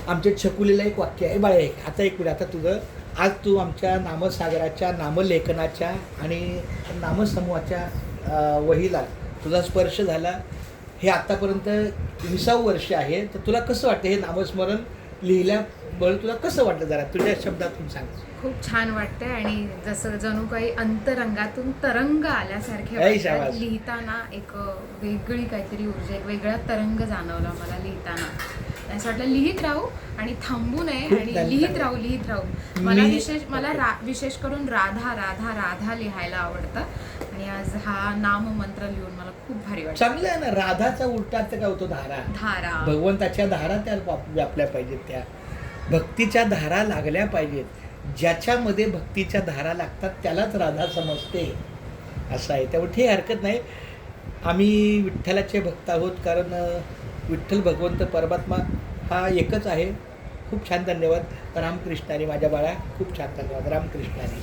आमच्या छकुलीला एक वाक्य आहे बाळे, आता एक मिनिट, आता तुझं आज तू आमच्या नामसागराच्या नामलेखनाच्या आणि नामसमूहाच्या वहीला तुझा स्पर्श झाला. हे आत्तापर्यंत 20वं वर्ष आहे, तर तुला कसं वाटतं हे नामस्मरण लिहिल्यामुळे तुला कसं वाटलं, जरा तुझ्या शब्दातून सांग. खूप छान वाटतंय आणि जसं जणू काही अंतरंगातून तरंग आल्यासारखे ऐ वाटतंय. शाबास. लिहिताना एक वेगळी काहीतरी ऊर्जा, एक वेगळा तरंग जाणवला मला लिहिताना. असं वाटलं लिहित राहू आणि थांबू नये खूप आणि धन्यवाद. लिहित राहू. मला विशेष करून राधा राधा राधा लिहायला आवडतं आणि आज हा नाम मंत्र लिहून मला खूप भारी वाटतं. चांगलं आहे ना. राधाचा उलटा अर्थ काय होतो? धारा. धारा. भगवंताच्या धारा त्या व्यापल्या पाहिजेत, त्या भक्तीच्या धारा लागल्या पाहिजेत. ज्याच्यामध्ये भक्तीच्या धारा लागतात त्यालाच राधा समजते, असं आहे. त्यामुळे ठीक, हरकत नाही. आम्ही विठ्ठलाचे भक्त आहोत, कारण विठ्ठल भगवंत परमात्मा हा एकच आहे. खूप छान, धन्यवाद. रामकृष्णारी माझ्या बाळा, खूप छान, धन्यवाद. रामकृष्णारी.